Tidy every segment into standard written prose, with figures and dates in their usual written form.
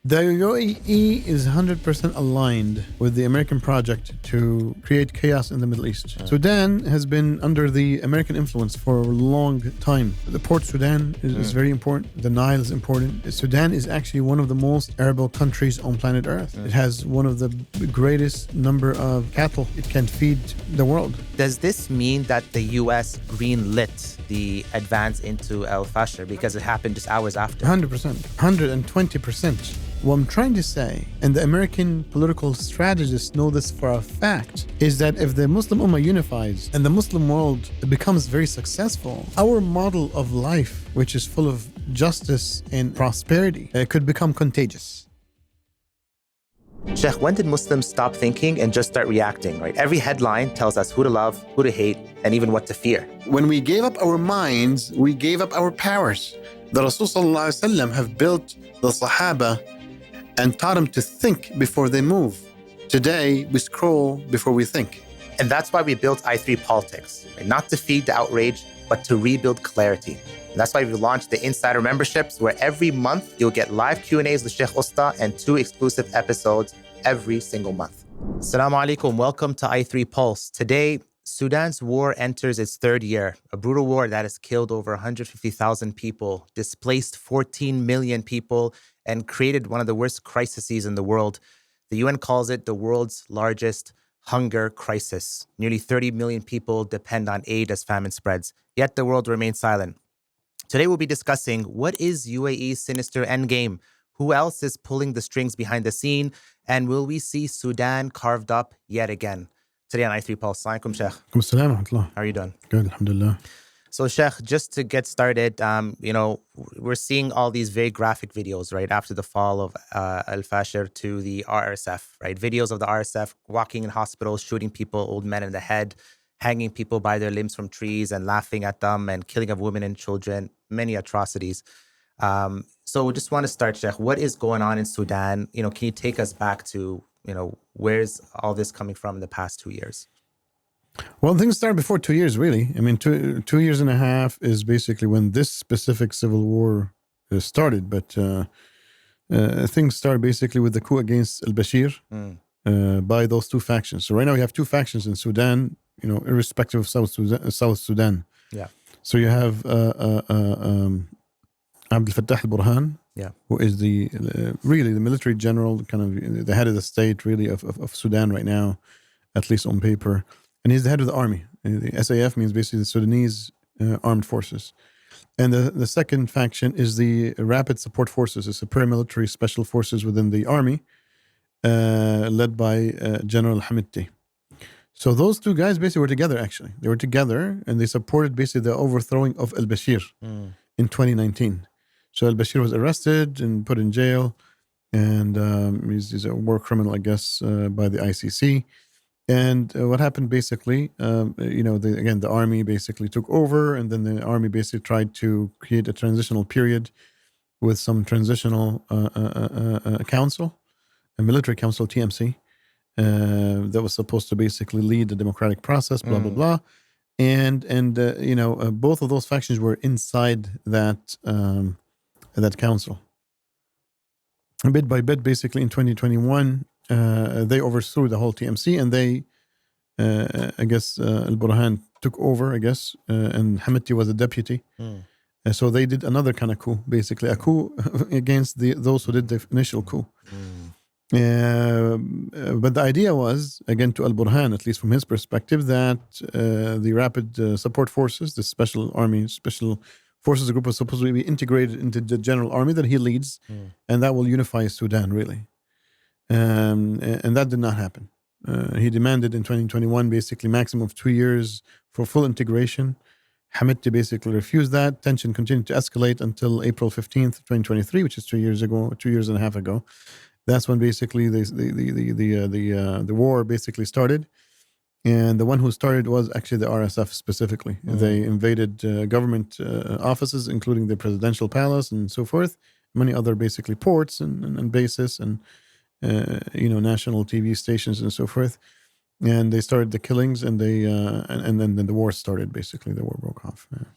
The UAE is 100% aligned with the American project to create chaos in the Middle East. Sudan has been under the American influence for a long time. The Port Sudan is very important. The Nile is important. Sudan is actually one of the most arable countries on planet Earth. It has one of the greatest number of cattle. It can feed the world. Does this mean that the U.S. greenlit the advance into El Fasher because it happened just hours after? 100%, 120%. What I'm trying to say, and the American political strategists know this for a fact, is that if the Muslim Ummah unifies and the Muslim world becomes very successful, our model of life, which is full of justice and prosperity, could become contagious. Sheikh, when did Muslims stop thinking and just start reacting, right? Every headline tells us who to love, who to hate, and even what to fear. When we gave up our minds, we gave up our powers. The Rasul Sallallahu Alaihi Wasallam have built the Sahaba and taught them to think before they move. Today, we scroll before we think. And that's why we built i3 Politics, right? Not to feed the outrage, but to rebuild clarity. And that's why we launched the Insider memberships, where every month you'll get live Q&As with Sheikh Usta and 2 exclusive episodes every single month. Assalamu alaikum. Welcome to i3 Pulse. Today, Sudan's war enters its 3rd year, a brutal war that has killed over 150,000 people, displaced 14 million people, and created one of the worst crises in the world. The UN calls it the world's largest hunger crisis. Nearly 30 million people depend on aid as famine spreads, yet the world remains silent. Today we'll be discussing what is UAE's sinister endgame, who else is pulling the strings behind the scene, and will we see Sudan carved up yet again? Today on i3 Pulse. Assalamualaikum, Sheikh. How are you doing? Good, alhamdulillah. So, Sheikh, just to get started, we're seeing all these very graphic videos, right, after the fall of El Fasher to the RSF, right? Videos of the RSF walking in hospitals, shooting people, old men in the head, hanging people by their limbs from trees and laughing at them, and killing of women and children, many atrocities. So we just want to start, Sheikh, what is going on in Sudan? Can you take us back to, where's all this coming from in the past 2 years? Well, things started before 2 years, really. I mean, 2 years and a half is basically when this specific civil war started. But things started basically with the coup against al-Bashir by those 2 factions. So right now we have 2 factions in Sudan, irrespective of South Sudan. Yeah. So you have Abdel Fattah al-Burhan, who is really the military general, kind of the head of the state, really, of Sudan right now, at least on paper. And he's the head of the army. The SAF means basically the Sudanese armed forces. And the second faction is the Rapid Support Forces. It's the paramilitary special forces within the army, led by General Hamidti. So those 2 guys basically were together, actually. They were together, and they supported basically the overthrowing of al-Bashir in 2019. So al-Bashir was arrested and put in jail, and he's a war criminal, I guess, by the ICC. And what happened basically, the army basically took over, and then the army basically tried to create a transitional period with some transitional council, a military council, TMC, that was supposed to basically lead the democratic process, blah, blah, blah. And both of those factions were inside that council. And bit by bit, basically in 2021, they overthrew the whole TMC, and they, al-Burhan took over, and Hamidti was a deputy. So they did another kind of coup, basically, a coup against those who did the initial coup. But the idea was, again, to al-Burhan, at least from his perspective, that the Rapid Support Forces, the special forces group, was supposed to be integrated into the general army that he leads, and that will unify Sudan, really. And that did not happen. He demanded in 2021 basically maximum of 2 years for full integration. Hamidti basically refused that. Tension continued to escalate until April 15th, 2023, which is 2 years and a half ago. That's when basically the war basically started. And the one who started was actually the RSF specifically. They invaded government offices, including the presidential palace and so forth, many other basically ports and bases and national TV stations and so forth. And they started the killings, and they and then the war started. Basically, the war broke off. Yeah.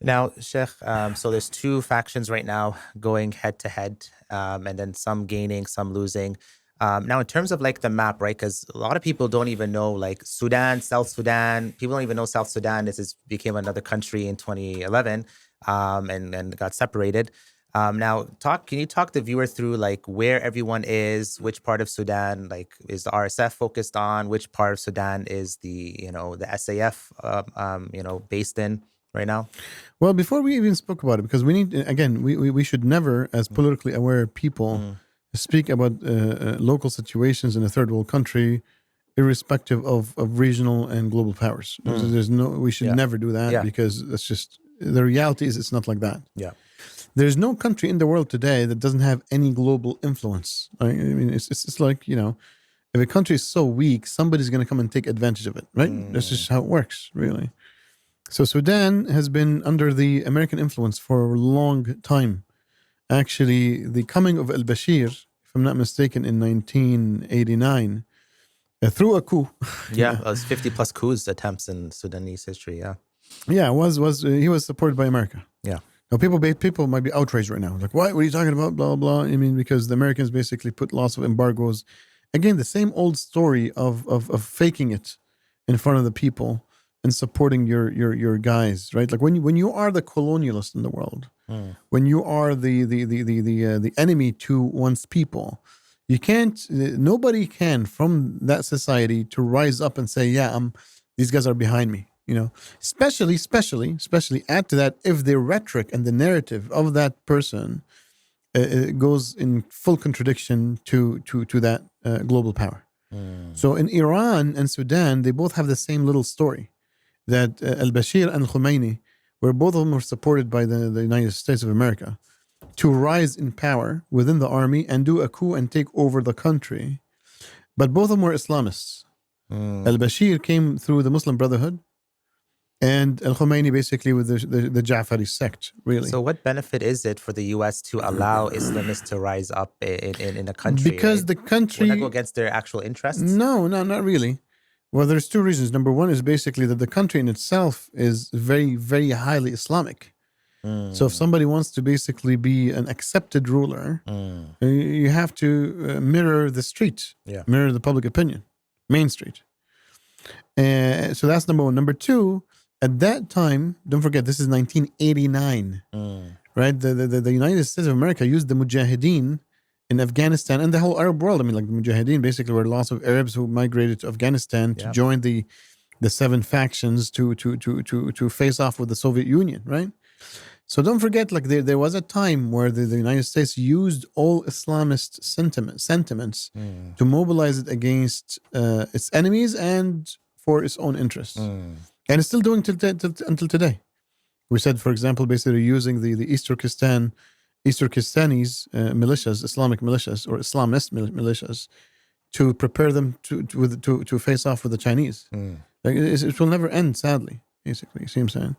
Now, Sheikh, so there's two factions right now going head to head, and then some gaining, some losing. Now, in terms of like the map, right? Because a lot of people don't even know like Sudan, South Sudan. People don't even know South Sudan. Became another country in 2011, and got separated. Now, can you talk the viewer through like where everyone is, which part of Sudan like is the RSF focused on, which part of Sudan is the SAF based in right now? Well, before we even spoke about it, because we need, again, we should never, as politically aware people, speak about local situations in a third world country, irrespective of regional and global powers. We should never do that because that's just, the reality is it's not like that. Yeah. There's no country in the world today that doesn't have any global influence. I mean, it's like, if a country is so weak, somebody's going to come and take advantage of it, right? That's just how it works, really. So Sudan has been under the American influence for a long time. Actually, the coming of al-Bashir, if I'm not mistaken, in 1989, through a coup. Yeah, it was 50 plus coups attempts in Sudanese history. Yeah. Yeah, he was supported by America. Yeah. Now, people might be outraged right now. Like, what are you talking about? Blah, blah. I mean, because the Americans basically put lots of embargoes. Again, the same old story of faking it in front of the people and supporting your guys, right? Like when you are the colonialist in the world, when you are the enemy to one's people, nobody can from that society to rise up and say, yeah, these guys are behind me. Especially add to that if the rhetoric and the narrative of that person goes in full contradiction to that global power. So in Iran and Sudan, they both have the same little story, that al-Bashir and Khomeini both of them were supported by the United States of America to rise in power within the army and do a coup and take over the country. But both of them were Islamists. Al-Bashir came through the Muslim Brotherhood, and al-Khomeini basically with the Ja'fari sect, really. So what benefit is it for the U.S. to allow Islamists to rise up in a country? Because the country... Would that go against their actual interests? No, not really. Well, there's two reasons. Number one is basically that the country in itself is very, very highly Islamic. So if somebody wants to basically be an accepted ruler, you have to mirror the street, mirror the public opinion, Main Street. So that's number one. Number two, at that time, don't forget, this is 1989, right? The United States of America used the Mujahideen in Afghanistan and the whole Arab world. I mean, like the Mujahideen basically were lots of Arabs who migrated to Afghanistan to join the seven factions to face off with the Soviet Union, right? So don't forget, like there was a time where the United States used all Islamist sentiments to mobilize it against its enemies and for its own interests. And it's still doing until today. We said, for example, basically using the East Turkestanese militias, Islamic militias or Islamist militias, to prepare them to face off with the Chinese. Like, it will never end, sadly. Basically, you see what I'm saying?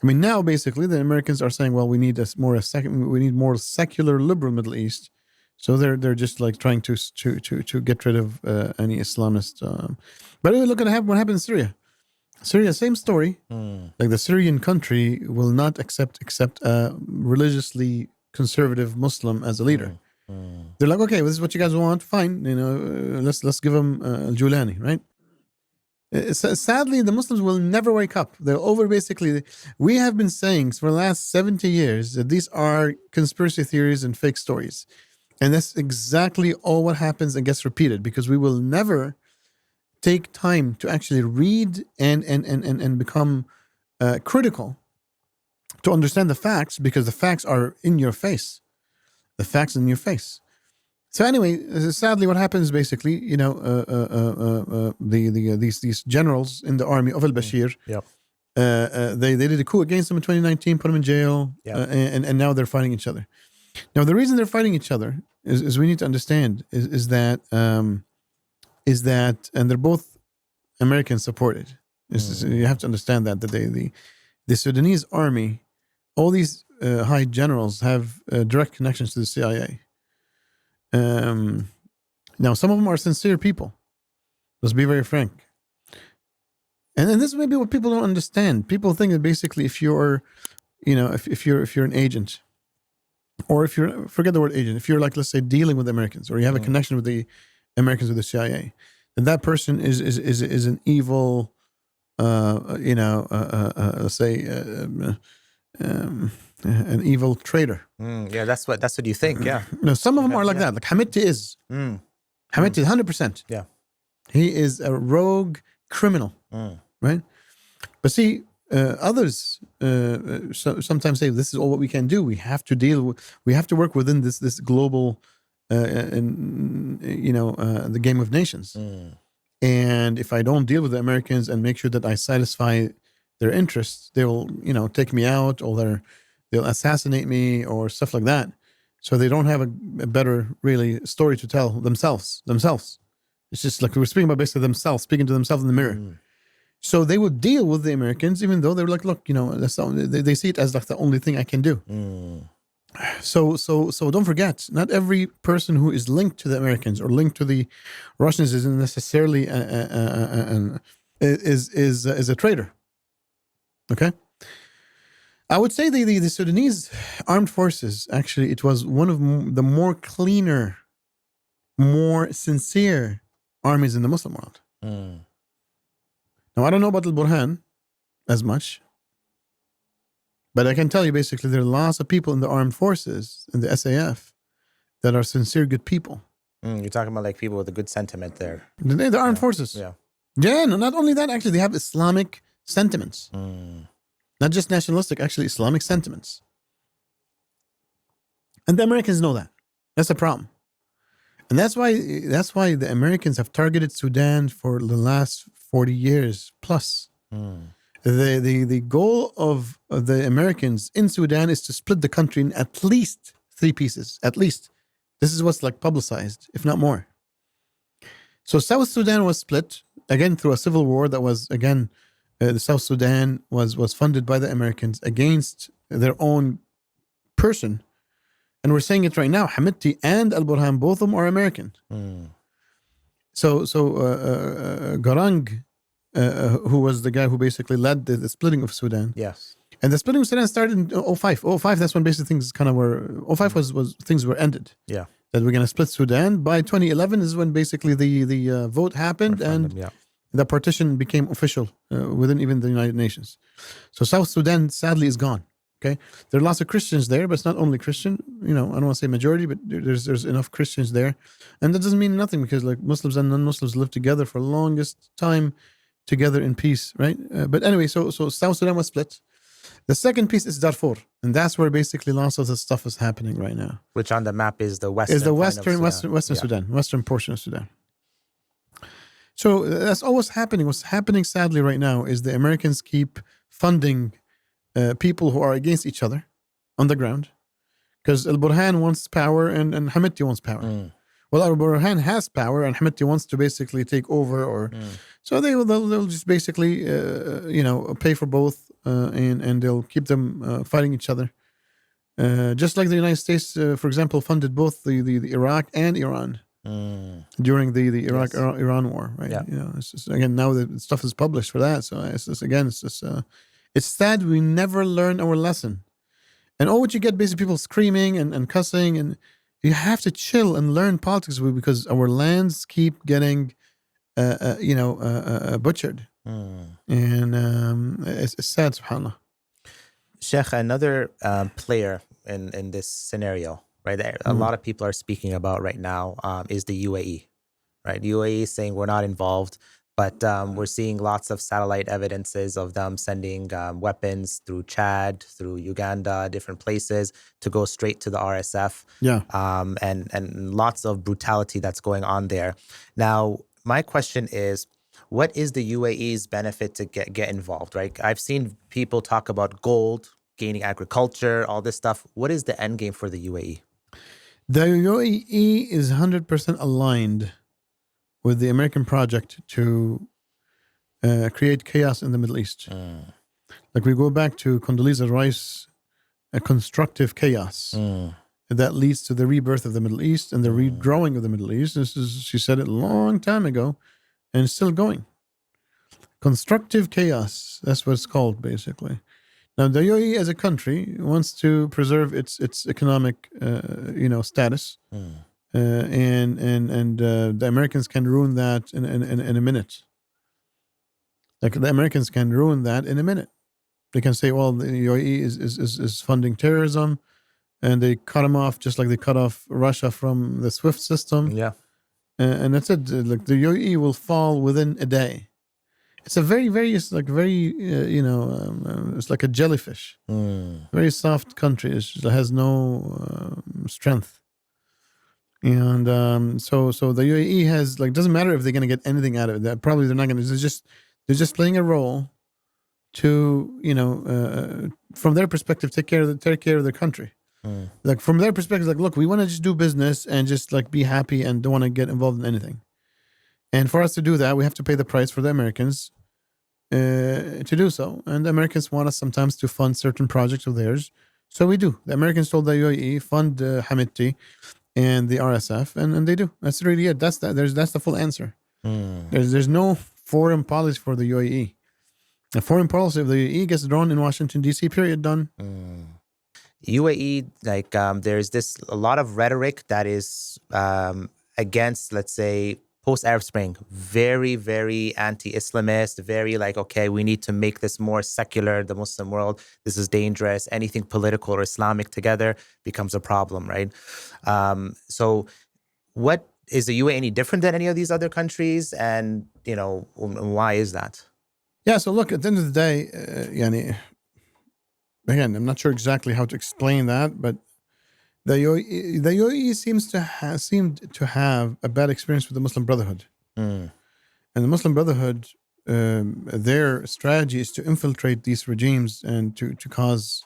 I mean, now basically the Americans are saying, well, we need more secular liberal Middle East. So they're just like trying to get rid of any Islamist. But look at what happened in Syria. Syria, same story. Like the Syrian country will not accept a religiously conservative Muslim as a leader. They're like, okay, well, this is what you guys want. Fine, let's give them Al-Julani, right? Sadly, the Muslims will never wake up. We have been saying for the last 70 years that these are conspiracy theories and fake stories. And that's exactly all what happens and gets repeated, because we will never take time to actually read and become critical to understand the facts, because the facts are in your face. The facts in your face. So anyway, sadly, what happens basically, these generals in the army of al-Bashir, they did a coup against them in 2019, put them in jail, and now they're fighting each other. Now, the reason they're fighting each other is we need to understand is that, and they're both American supported. You have to understand that the Sudanese army, all these high generals have direct connections to the CIA. Now, some of them are sincere people. Let's be very frank. And this may be what people don't understand. People think that basically if you're if you're an agent, or if you're, forget the word agent, if you're like, let's say, dealing with Americans, or you have a connection with the Americans with the CIA, then that person is an evil, let's say, an evil traitor. Yeah, that's what you think. Yeah. Some of them are like that. Like Hamidti is. Hamidti is 100%. Yeah. He is a rogue criminal, right? But see, others sometimes say this is all what we can do. We have to we have to work within this global, the game of nations. And if I don't deal with the Americans and make sure that I satisfy their interests, they will, take me out, or they'll assassinate me or stuff like that. So they don't have a better really story to tell themselves. It's just like we were speaking about, basically themselves, speaking to themselves in the mirror. So they would deal with the Americans, even though they were like, look, they see it as like the only thing I can do. So don't forget, not every person who is linked to the Americans or linked to the Russians isn't necessarily is a traitor. Okay, I would say the Sudanese armed forces, actually, it was one of the more cleaner, more sincere armies in the Muslim world. Now, I don't know about Al-Burhan as much, but I can tell you basically there are lots of people in the armed forces, in the SAF, that are sincere, good people. You're talking about like people with a good sentiment there. The armed forces. Yeah. Yeah, no, not only that, actually, they have Islamic sentiments. Not just nationalistic, actually Islamic sentiments. And the Americans know that. That's the problem. And that's why the Americans have targeted Sudan for the last 40 years plus. The goal of the Americans in Sudan is to split the country in at least 3 pieces. At least. This is what's like publicized, if not more. So South Sudan was split, again, through a civil war that was, again, the South Sudan was funded by the Americans against their own person. And we're saying it right now, Hamidti and Al-Burhan, both of them are American. So Garang, who was the guy who basically led the splitting of Sudan. Yes. And the splitting of Sudan started in 2005. 2005, that's when basically things kind of were, 2005 was things were ended. Yeah. That we're going to split Sudan. By 2011 is when basically the vote happened, and the partition became official within even the United Nations. So South Sudan, sadly, is gone. Okay, there are lots of Christians there, but it's not only Christian. I don't want to say majority, but there's enough Christians there, and that doesn't mean nothing, because like Muslims and non-Muslims live together for the longest time, together in peace, right? But anyway, so South Sudan was split. The second piece is Darfur, and that's where basically lots of the stuff is happening right now. Which on the map is the western. Western Sudan, western portion of Sudan. So that's all what's happening. What's happening, sadly, right now is the Americans keep funding people who are against each other on the ground, because Al-Burhan wants power and Hamidti wants power. Well, Al-Burhan has power and Hamidti wants to basically take over, so they'll just basically pay for both, and they'll keep them fighting each other, just like the United States, for example, funded both the Iraq and Iran during the Iraq-Iran war, right? Yeah. It's just, again, now the stuff is published for that, so it's just, again, it's sad we never learn our lesson. And all what you get, basically, people screaming and cussing, and you have to chill and learn politics, because our lands keep getting, butchered. And it's sad, subhanAllah. Sheikh, another player in this scenario, right, that a lot of people are speaking about right now is the UAE, right? The UAE is saying we're not involved, but we're seeing lots of satellite evidences of them sending weapons through Chad, through Uganda, different places, to go straight to the RSF. Yeah. And lots of brutality that's going on there. Now, my question is, what is the UAE's benefit to get involved, right? I've seen people talk about gold, gaining agriculture, all this stuff. What is the end game for the UAE? The UAE is 100% aligned with the American project to create chaos in the Middle East. Like, we go back to Condoleezza Rice, a constructive chaos that leads to the rebirth of the Middle East and the redrawing of the Middle East. She said it a long time ago, and it's still going. Constructive chaos, that's what it's called, basically. Now, the UAE as a country wants to preserve its economic, status, and the Americans can ruin that in a minute. Like the Americans can ruin that in a minute. They can say, well, the UAE is funding terrorism, and they cut them off just like they cut off Russia from the SWIFT system. Yeah. And that's it. Like the UAE will fall within a day. It's a it's like a jellyfish. Very soft country. It has no strength. And so the UAE has doesn't matter if they're going to get anything out of it. Probably they're not going to. They're just playing a role to from their perspective take care of their country. Like from their perspective, look, we want to just do business and just be happy and don't want to get involved in anything. And for us to do that, we have to pay the price for the Americans to do so. And the Americans want us sometimes to fund certain projects of theirs, so we do. The Americans told the UAE fund Hamidti and the RSF, and they do. That's really it. That's the full answer. There's no foreign policy for the UAE. The foreign policy of the UAE gets drawn in Washington D.C. Period. Done. UAE, there's a lot of rhetoric that is against, let's say, post-Arab Spring. Very, very anti-Islamist. Very okay, we need to make this more secular, the Muslim world. This is dangerous. Anything political or Islamic together becomes a problem, right? So what is the UAE any different than any of these other countries? And, why is that? Yeah, so look, at the end of the day, again, I'm not sure exactly how to explain that, but the UAE seemed to have a bad experience with the Muslim Brotherhood. And the Muslim Brotherhood, their strategy is to infiltrate these regimes and to cause,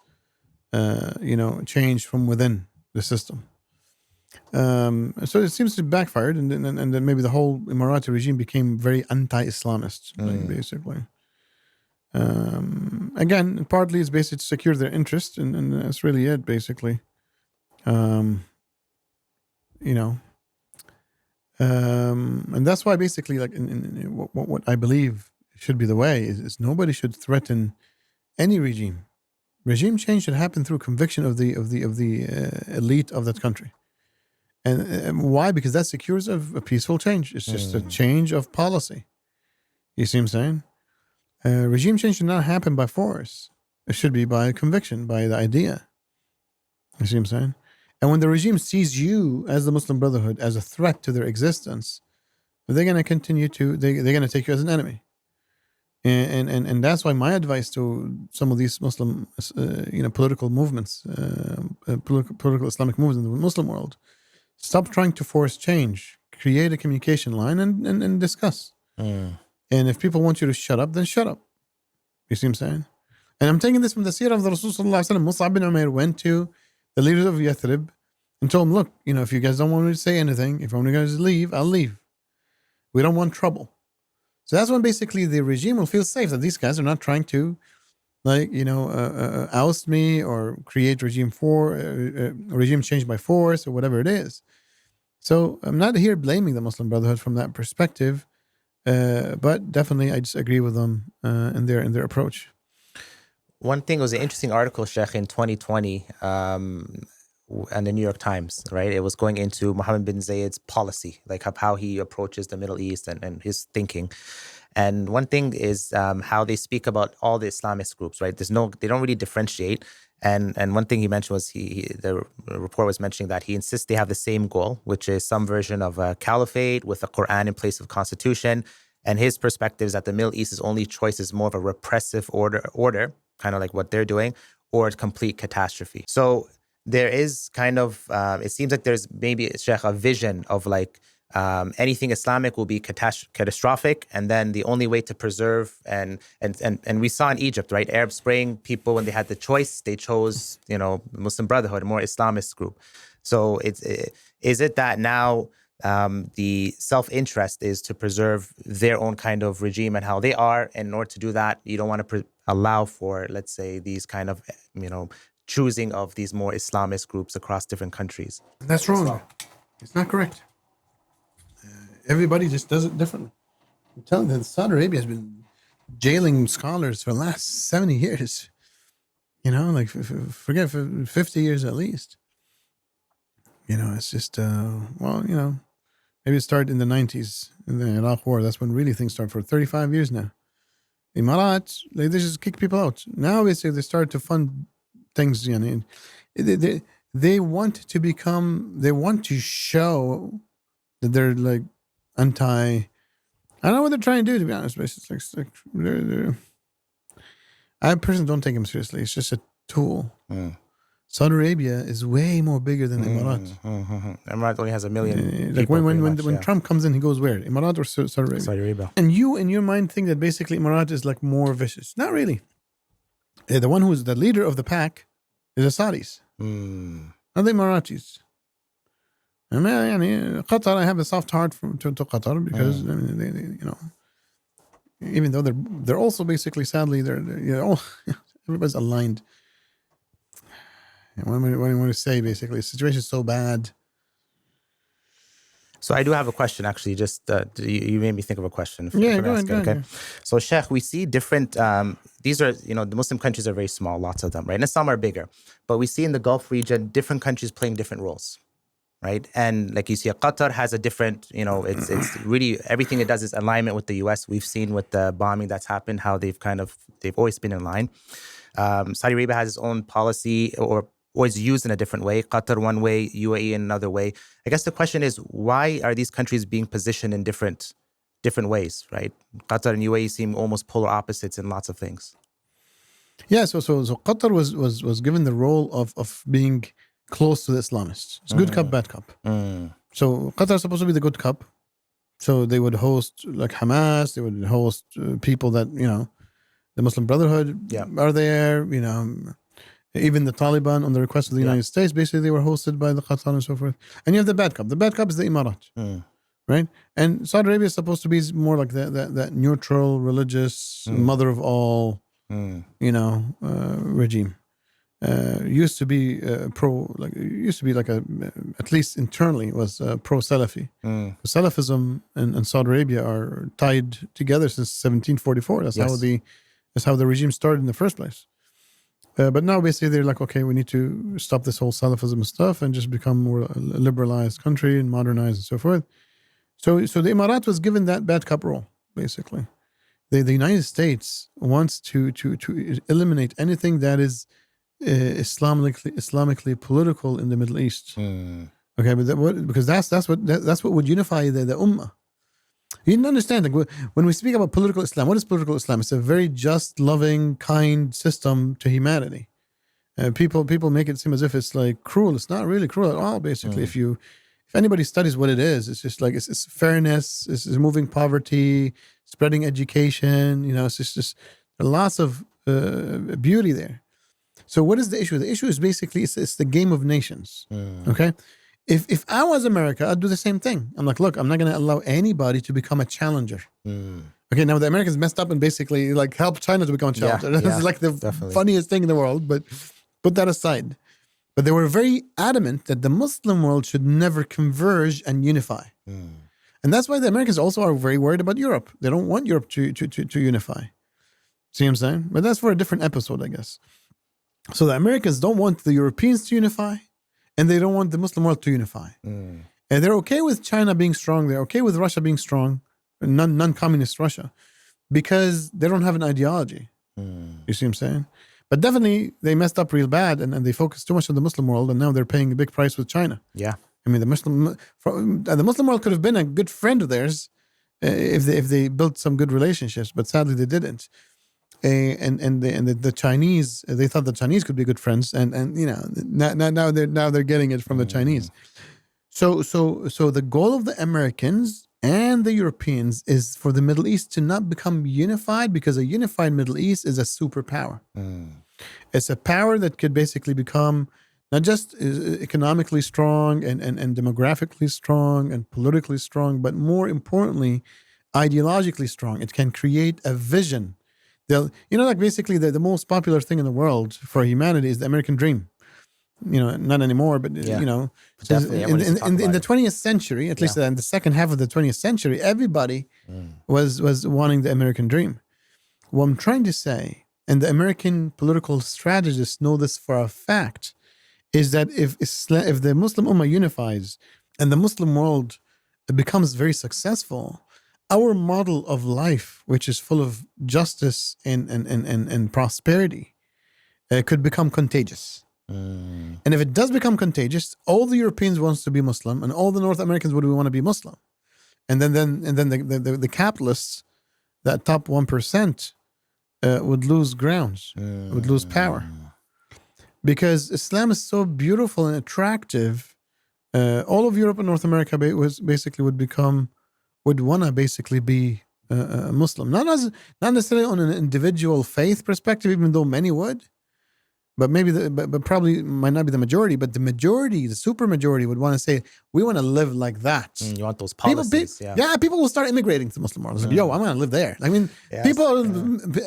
change from within the system. So it seems to have backfired, and then maybe the whole Emirati regime became very anti-Islamist, basically. Again, partly it's basically to secure their interest, and that's really it, basically. And that's why basically, what I believe should be the way is nobody should threaten any regime. Regime change should happen through conviction of the elite of that country. And why? Because that secures a peaceful change. It's just a change of policy. You see what I'm saying? Regime change should not happen by force. It should be by conviction, by the idea. You see what I'm saying? And when the regime sees you as the Muslim Brotherhood as a threat to their existence, they're going to continue they're going to take you as an enemy. And that's why my advice to some of these Muslim, political movements, political Islamic movements in the Muslim world, stop trying to force change. Create a communication line and discuss. And if people want you to shut up, then shut up. You see what I'm saying? And I'm taking this from the seerah of the Rasul sallallahu alaihi wasallam. Mus'ab bin Umair went to the leaders of Yathrib and told them, look, if you guys don't want me to say anything, if you want me to leave, I'll leave. We don't want trouble. So that's when basically the regime will feel safe that these guys are not trying to, oust me or create regime change by force or whatever it is. So I'm not here blaming the Muslim Brotherhood from that perspective, but definitely I disagree with them in their approach. One thing was an interesting article, Sheikh, in 2020 and the New York Times, right? It was going into Mohammed Bin Zayed's policy, how he approaches the Middle East and his thinking. And one thing is how they speak about all the Islamist groups, right? They don't really differentiate. And one thing he mentioned was the report was mentioning that he insists they have the same goal, which is some version of a caliphate with a Quran in place of constitution. And his perspective is that the Middle East's only choice is more of a repressive order, kind of like what they're doing, or a complete catastrophe. So there is kind of, it seems like there's maybe, Sheikh, a vision of anything Islamic will be catastrophic, and then the only way to preserve and we saw in Egypt, right? Arab Spring, people, when they had the choice, they chose, Muslim Brotherhood, a more Islamist group. So is it that now the self-interest is to preserve their own kind of regime and how they are, and in order to do that, you don't want to allow for, let's say, these kind of, choosing of these more Islamist groups across different countries? That's wrong. It's not correct. Everybody just does it differently. I'm telling you, Saudi Arabia has been jailing scholars for the last 70 years. Like forget 50 years at least. It's just maybe it started in the 90s in the Iraq War. That's when really things started. For 35 years now. Emirates, they just kick people out. Now basically they start to fund things. They want to show that they're like anti. I don't know what they're trying to do, to be honest. But it's like I personally don't take them seriously. It's just a tool. Saudi Arabia is way more bigger than the Emirates. Emirates only has 1 million. Like when Trump comes in, he goes where? Emirates or Saudi Arabia? Saudi Arabia. And you, in your mind, think that basically Emirates is like more vicious. Not really. The one who is the leader of the pack is the Saudis, not the Emiratis. Qatar, I have a soft heart to Qatar because even though they're also basically, sadly, they're everybody's aligned. What do you want to say? Basically, the situation is so bad. So I do have a question, actually. Just you made me think of a question. Go ahead. Okay. So Sheikh, we see different. These are the Muslim countries are very small, lots of them, right? And some are bigger, but we see in the Gulf region different countries playing different roles, right? And like you see, Qatar has a different. It's really everything it does is alignment with the U.S. We've seen with the bombing that's happened how they've always been in line. Saudi Arabia has its own policy or always used in a different way. Qatar one way, UAE in another way. I guess the question is, why are these countries being positioned in different ways, right? Qatar and UAE seem almost polar opposites in lots of things. Yeah, so Qatar was given the role of being close to the Islamists. It's good cup, bad cup. So Qatar is supposed to be the good cup. So they would host like Hamas, they would host people that, the Muslim Brotherhood are there, even the Taliban on the request of the United States, basically they were hosted by the Qatar and so forth. And you have the bad cup. The bad cup is the Emirates, right? And Saudi Arabia is supposed to be more like that neutral, religious, mother of all, regime. Used to be at least internally was pro-Salafi. Salafism and Saudi Arabia are tied together since 1744. That's how the regime started in the first place. But now basically they're like, okay, we need to stop this whole Salafism stuff and just become more a liberalized country and modernize and so forth. So the Emirates was given that bad cup role, basically. The United States wants to eliminate anything that is Islamically political in the Middle East. Okay, but because that's what would unify the Ummah. You didn't understand. Like, when we speak about political Islam, what is political Islam? It's a very just, loving, kind system to humanity. People make it seem as if it's like cruel. It's not really cruel at all. Basically, if anybody studies what it is, it's just like it's fairness. It's removing poverty, spreading education. It's just lots of beauty there. So what is the issue? The issue is basically it's the game of nations. Okay. If I was America, I'd do the same thing. I'm like, look, I'm not going to allow anybody to become a challenger. Okay, now the Americans messed up and basically like helped China to become a challenger. This is like the funniest thing in the world, but put that aside. But they were very adamant that the Muslim world should never converge and unify. And that's why the Americans also are very worried about Europe. They don't want Europe to unify. See what I'm saying? But that's for a different episode, I guess. So the Americans don't want the Europeans to unify. And they don't want the Muslim world to unify. And they're okay with China being strong. They're okay with Russia being strong, non-communist Russia, because they don't have an ideology. You see what I'm saying? But definitely they messed up real bad and they focused too much on the Muslim world, and now they're paying a big price with China. Yeah. I mean, the Muslim world could have been a good friend of theirs if they built some good relationships, but sadly they didn't. And the Chinese, they thought the Chinese could be good friends, and now they're getting it from the Chinese. So the goal of the Americans and the Europeans is for the Middle East to not become unified, because a unified Middle East is a superpower. It's a power that could basically become not just economically strong and demographically strong and politically strong, but more importantly, ideologically strong. It can create a vision. Like basically the most popular thing in the world for humanity is the American dream. Not anymore, but in the 20th century, at least in the second half of the 20th century, everybody was wanting the American dream. What I'm trying to say, and the American political strategists know this for a fact, is that if the Muslim Ummah unifies and the Muslim world becomes very successful, our model of life, which is full of justice and prosperity, could become contagious. And if it does become contagious, all the Europeans wants to be Muslim, and all the North Americans would want to be Muslim, and then the capitalists, that top 1%, would lose grounds, would lose power, because Islam is so beautiful and attractive. All of Europe and North America would want to basically be a Muslim, not necessarily on an individual faith perspective, even though many would. But but probably might not be the majority. But the majority, the super majority, would want to say, we want to live like that. You want those policies, people will start immigrating to Muslim world. Like, yo, I want to live there. I mean,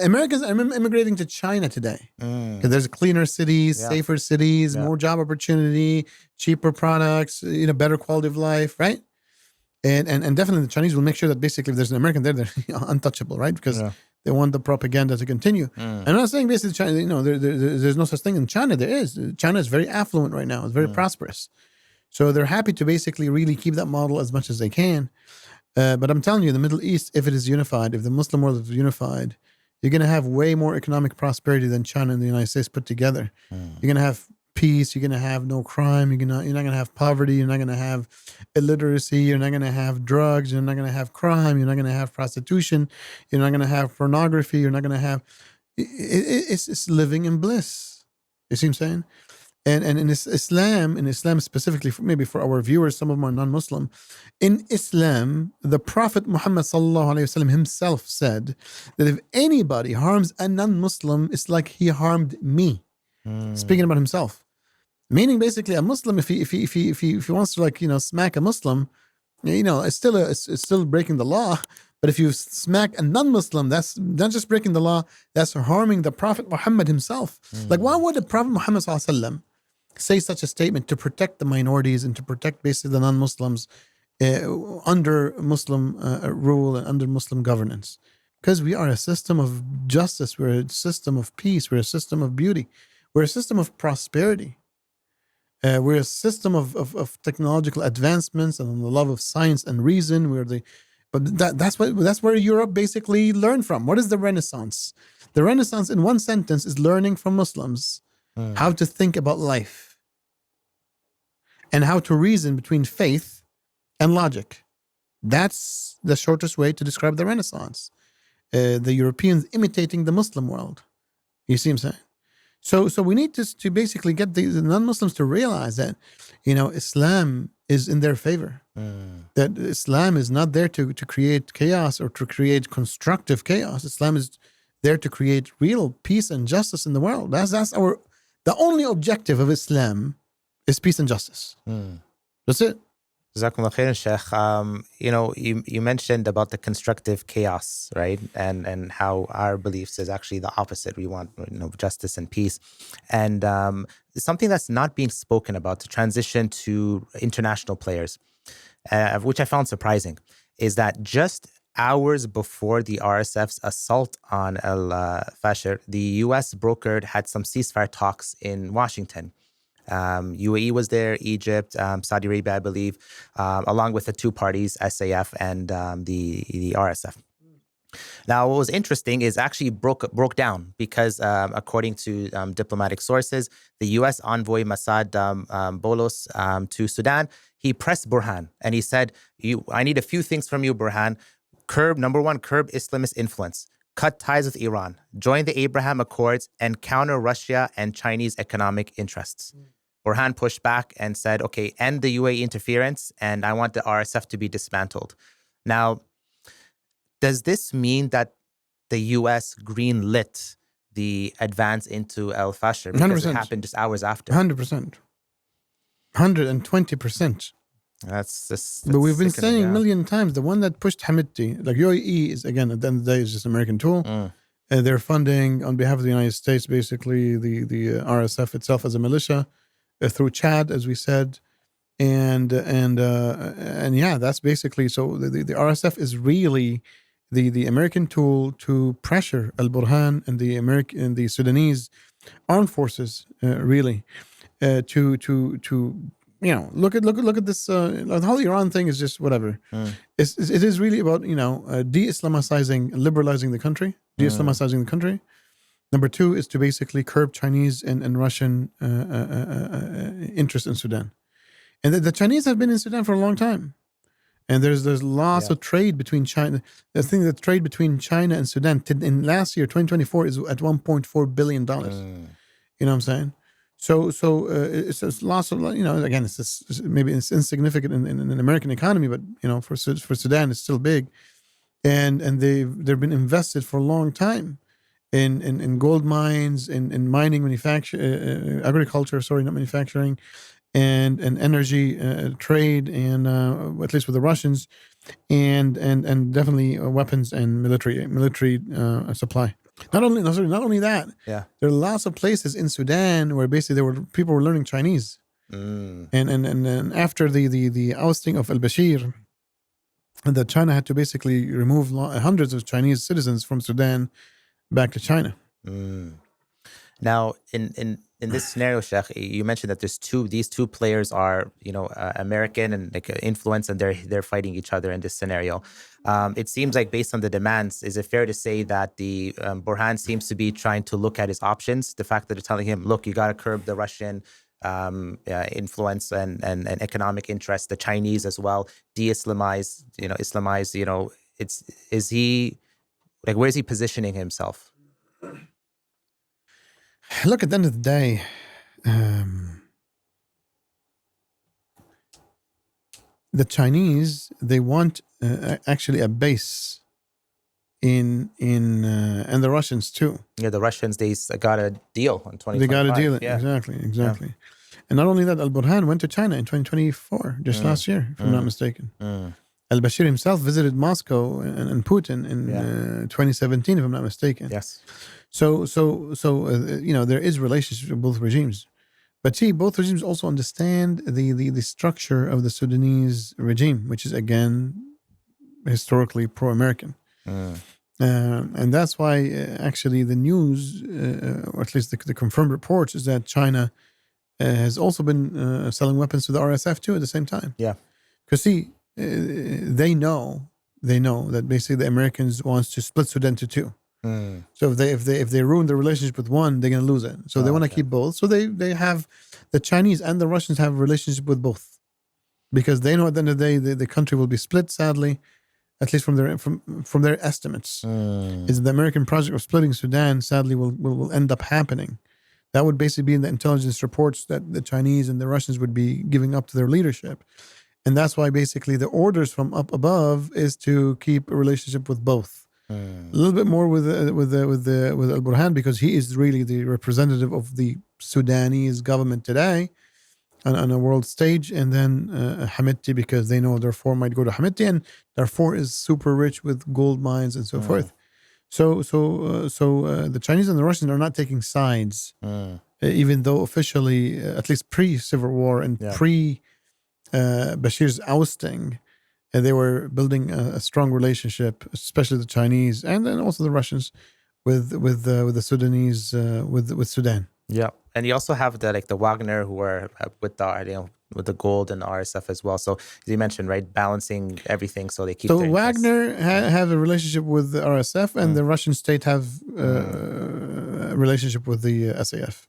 Americans are immigrating to China today because there's cleaner cities, safer cities, more job opportunity, cheaper products, better quality of life, right? And definitely the Chinese will make sure that basically if there's an American there, they're untouchable, right? Because they want the propaganda to continue. I'm not saying basically China, there's no such thing in China. There is. China is very affluent right now. It's very prosperous. So they're happy to basically really keep that model as much as they can. But I'm telling you, the Middle East, if it is unified, if the Muslim world is unified, you're going to have way more economic prosperity than China and the United States put together. You're going to have peace. You're going to have no crime. You're not going to have poverty. You're not going to have illiteracy. You're not going to have drugs. You're not going to have crime. You're not going to have prostitution. You're not going to have pornography. You're not going to have. It's living in bliss. You see what I'm saying? And in Islam specifically, maybe for our viewers, some of them are non-Muslim. In Islam, the Prophet Muhammad sallallahu alaihi wasallam himself said that if anybody harms a non-Muslim, it's like he harmed me. Speaking about himself. Meaning, basically, a Muslim, if he wants to smack a Muslim, it's still breaking the law. But if you smack a non-Muslim, that's not just breaking the law, that's harming the Prophet Muhammad himself. Like, why would the Prophet Muhammad sallallahu alaihi wasallam say such a statement to protect the minorities and to protect basically the non-Muslims under Muslim rule and under Muslim governance? Because we are a system of justice, we're a system of peace, we're a system of beauty, we're a system of prosperity. We're a system of technological advancements and the love of science and reason. That's where Europe basically learned from. What is the Renaissance? The Renaissance, in one sentence, is learning from Muslims how to think about life and how to reason between faith and logic. That's the shortest way to describe the Renaissance. The Europeans imitating the Muslim world. You see what I'm saying? So we need to basically get the non-Muslims to realize that, Islam is in their favor. That Islam is not there to create chaos or to create constructive chaos. Islam is there to create real peace and justice in the world. The only objective of Islam is peace and justice. That's it. Jazakumullah khairan, Sheikh. You mentioned about the constructive chaos, right? And how our beliefs is actually the opposite. We want justice and peace. And something that's not being spoken about, to transition to international players, which I found surprising, is that just hours before the RSF's assault on Fasher, the U.S. had some ceasefire talks in Washington. UAE was there, Egypt, Saudi Arabia, I believe, along with the two parties, SAF and the RSF. Now, what was interesting is actually broke down because, according to diplomatic sources, the U.S. envoy Masad Bolos to Sudan, he pressed Burhan and he said, I need a few things from you, Burhan. Number one, curb Islamist influence. Cut ties with Iran, join the Abraham Accords, and counter Russia and Chinese economic interests. Burhan pushed back and said, okay, end the UAE interference, and I want the RSF to be dismantled. Now, does this mean that the U.S. greenlit the advance into Fasher because 100%. It happened just hours after? 100%. 120%. That's but we've been saying a million times, the one that pushed Hamidti, like UAE is, again, at the end of the day, is just an American tool. They're funding, on behalf of the United States, basically the RSF itself as a militia through Chad, as we said. And yeah, that's basically, so the RSF is really the American tool to pressure Al-Burhan and the Sudanese armed forces, really, to look at this. The whole Iran thing is just whatever. It is really about de-Islamicizing, liberalizing the country, de-Islamicizing the country. Number two is to basically curb Chinese and Russian interest in Sudan. And the Chinese have been in Sudan for a long time. And there's lots of trade between China. I think the trade between China and Sudan in last year, 2024, is at $1.4 billion. You know what I'm saying? So it's lots of, again, maybe it's insignificant in the American economy, but, for Sudan, it's still big. And they've been invested for a long time in gold mines, in mining, agriculture, not manufacturing, and energy trade, and at least with the Russians, and definitely weapons and military supply. Not only that, there are lots of places in Sudan where basically people were learning Chinese, and after the ousting of al-Bashir, that China had to basically remove hundreds of Chinese citizens from Sudan back to China. Now, in this scenario, Sheikh, you mentioned that these two players are, American and like influence, and they're fighting each other in this scenario. It seems like based on the demands, is it fair to say that the Burhan seems to be trying to look at his options? The fact that they're telling him, look, you got to curb the Russian influence and economic interest, the Chinese as well, de-Islamize, Islamize, is he, like, where is he positioning himself? Look, at the end of the day, the Chinese, they want actually a base and the Russians too. Yeah, the Russians, they got a deal in 2025. They got a deal, exactly. Yeah. And not only that, Al-Burhan went to China in 2024, just last year, if I'm not mistaken. Al-Bashir himself visited Moscow and Putin in 2017, if I'm not mistaken. Yes. So there is relationship with both regimes. But see, both regimes also understand the structure of the Sudanese regime, which is, again, historically pro-American. And that's why actually the news, or at least the confirmed reports, is that China has also been selling weapons to the RSF too at the same time. Yeah. Because see, they know that basically the Americans wants to split Sudan to two. So if they ruin the relationship with one, they're going to lose it. So they want to keep both. So they have, the Chinese and the Russians have a relationship with both, because they know at the end of the day the country will be split. Sadly, at least from their estimates, is the American project of splitting Sudan sadly will end up happening. That would basically be in the intelligence reports that the Chinese and the Russians would be giving up to their leadership. And that's why basically the orders from up above is to keep a relationship with both. A little bit more with Al-Burhan, because he is really the representative of the Sudanese government today on a world stage, and then Hamidti, because they know Darfur might go to Hamidti, and Darfur is super rich with gold mines and so forth. So the Chinese and the Russians are not taking sides, even though officially, at least pre-Civil War and pre-Bashir's ousting, they were building a strong relationship, especially the Chinese and then also the Russians, with the Sudanese, with Sudan. Yeah, and you also have the Wagner, who are with the gold and the RSF as well. So as you mentioned, right, balancing everything, so they keep. So Wagner have a relationship with the RSF, and the Russian state have a relationship with the SAF,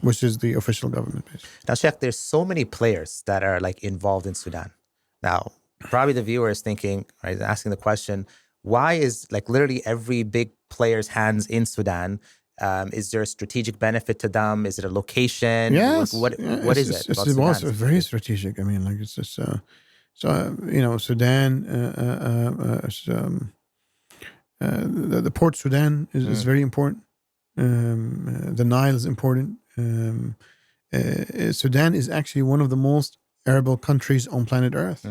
which is the official government. Basically. Now, Sheikh, there's so many players that are involved in Sudan. Now, probably the viewer is thinking, right, asking the question, why is literally every big player's hands in Sudan? Is there a strategic benefit to them? Is it a location? Yes. What is it? It's also very strategic. I mean, it's just Sudan. The Port Sudan is very important. The Nile is important. Sudan is actually one of the most arable countries on planet Earth.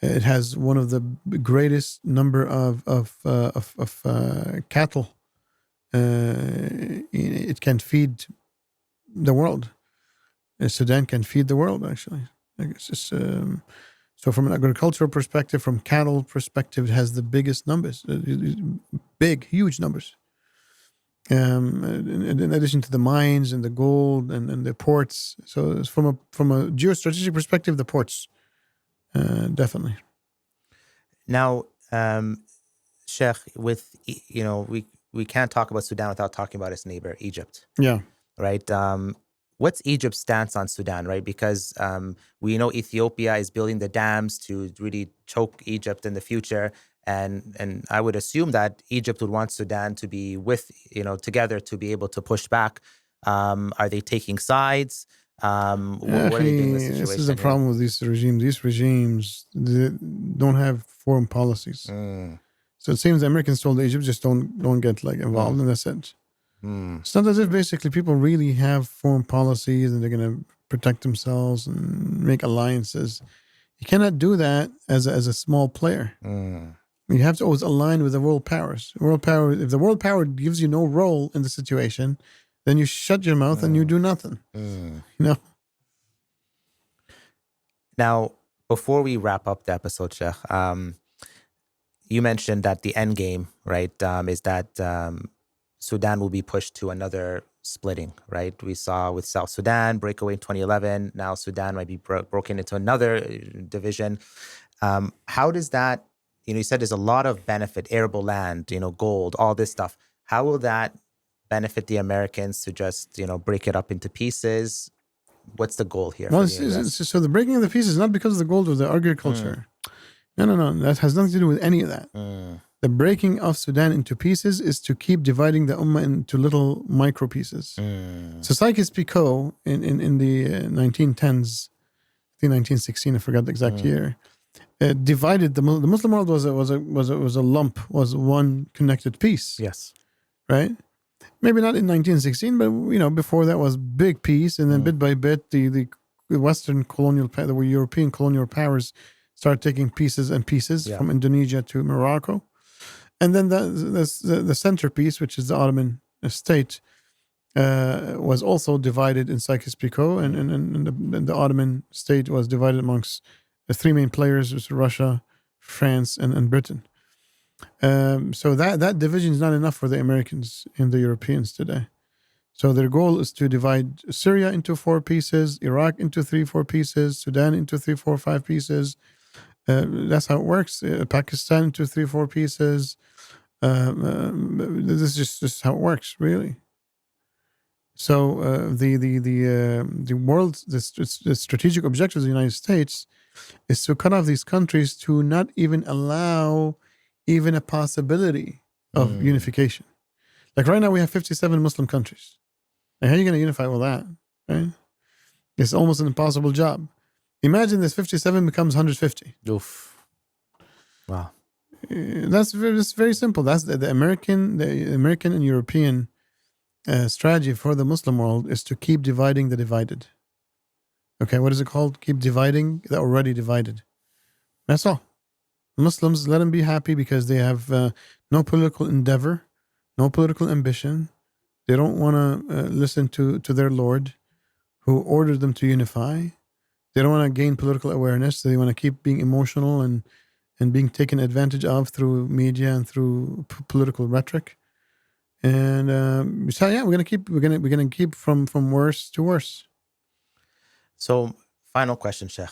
It has one of the greatest number of cattle. It can feed the world. Sudan can feed the world, actually. It's just, So from an agricultural perspective, from cattle perspective, it has the biggest numbers, big, huge numbers. In addition to the mines and the gold and the ports. So it's from a geostrategic perspective, the ports, definitely. Now, Sheikh, we can't talk about Sudan without talking about its neighbor, Egypt. Yeah. Right. What's Egypt's stance on Sudan, right? Because we know Ethiopia is building the dams to really choke Egypt in the future. And I would assume that Egypt would want Sudan to be together to be able to push back. Are they taking sides? What are they doing in this situation? This is the problem with these regimes. These regimes don't have foreign policies. So it seems the Americans told Egypt, just don't get involved, and that's it. It's not as if basically people really have foreign policies and they're going to protect themselves and make alliances. You cannot do that as a small player. You have to always align with the world powers. If the world power gives you no role in the situation, then you shut your mouth and you do nothing. Now, before we wrap up the episode, Sheikh, you mentioned that the end game, right, is that Sudan will be pushed to another splitting, right? We saw with South Sudan breakaway in 2011. Now Sudan might be broken into another division. How does that, you said there's a lot of benefit, arable land, gold, all this stuff. How will that benefit the Americans to just, break it up into pieces? What's the goal here? Well, so the breaking of the pieces is not because of the gold or the agriculture. No. That has nothing to do with any of that. The breaking of Sudan into pieces is to keep dividing the Ummah into little micro pieces. So Sykes-Picot in the 1910s, I think 1916, I forgot the exact year, divided the Muslim world was a lump, was one connected piece. Yes. Right? Maybe not in 1916, but before that was big piece, and then bit by bit the Western the European colonial powers started taking pieces from Indonesia to Morocco. And then the centerpiece, which is the Ottoman state, was also divided in Sykes-Picot, and the Ottoman state was divided amongst the three main players, which Russia, France, and Britain. So that division is not enough for the Americans and the Europeans today. So their goal is to divide Syria into 4 pieces, Iraq into 3-4 pieces, Sudan into 3-4-5 pieces. That's how it works. Pakistan into 3-4 pieces. This is just how it works, really. So the world, the strategic objectives of the United States is to cut off these countries to not even allow even a possibility of unification. Like right now, we have 57 Muslim countries. Like, how are you going to unify with that? Right? It's almost an impossible job. Imagine this 57 becomes 150. Oof. Wow. That's very simple. That's the American and European strategy for the Muslim world is to keep dividing the divided. Okay, what is it called? Keep dividing the already divided. That's all. Muslims, let them be happy because they have no political endeavor, no political ambition. They don't want to listen to their Lord who ordered them to unify. They don't want to gain political awareness. So they want to keep being emotional and being taken advantage of through media and through political rhetoric. And so we're gonna keep from worse to worse. So, final question, Sheikh.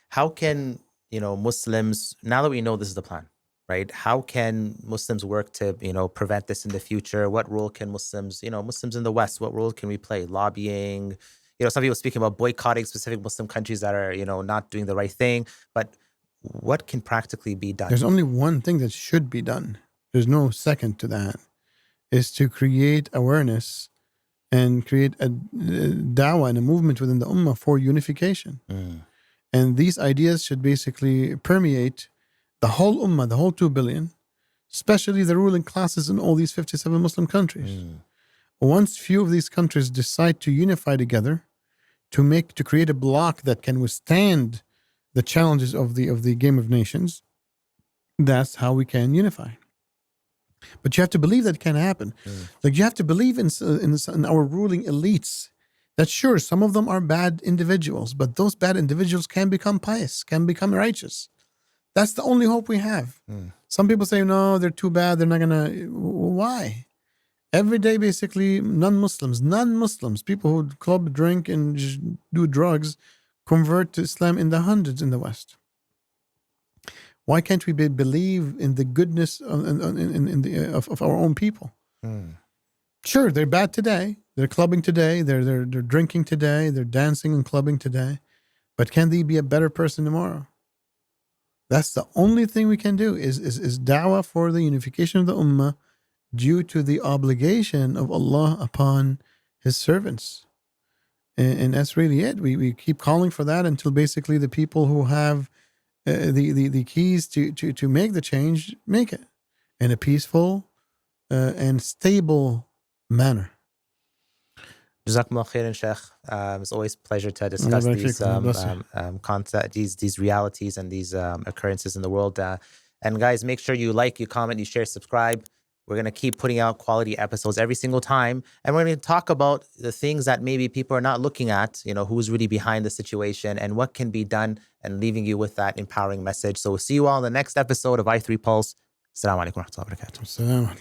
How can Muslims, now that we know this is the plan, right? How can Muslims work to prevent this in the future? What role can Muslims in the West? What role can we play? Lobbying. Some people speaking about boycotting specific Muslim countries that are not doing the right thing. But what can practically be done? There's only one thing that should be done. There's no second to that. Is to create awareness and create a dawah and a movement within the Ummah for unification. And these ideas should basically permeate the whole Ummah, the whole 2 billion, especially the ruling classes in all these 57 Muslim countries. Once few of these countries decide to unify together, to create a bloc that can withstand the challenges of the game of nations, that's how we can unify. But you have to believe that it can happen. Like you have to believe in our ruling elites That sure, some of them are bad individuals, but those bad individuals can become pious, can become righteous. That's the only hope we have. Some people say, no, they're too bad. They're not going to. Why? Every day, basically, non-Muslims, people who club, drink, and just do drugs, convert to Islam in the hundreds in the West. Why can't we believe in the goodness of our own people? Sure, they're bad today. They're clubbing today. They're drinking today. They're dancing and clubbing today. But can they be a better person tomorrow? That's the only thing we can do is da'wah for the unification of the Ummah due to the obligation of Allah upon His servants. And that's really it. We keep calling for that until basically the people who have the keys to make the change make it in a peaceful and stable manner. Jazakumullah khairan, Sheikh. It's always a pleasure to discuss these realities and these occurrences in the world. And guys, make sure you like, you comment, you share, subscribe. We're going to keep putting out quality episodes every single time. And we're going to talk about the things that maybe people are not looking at, who's really behind the situation and what can be done, and leaving you with that empowering message. So we'll see you all in the next episode of I3 Pulse. Assalamu alaikum wa rahmatullahi wa barakatuh.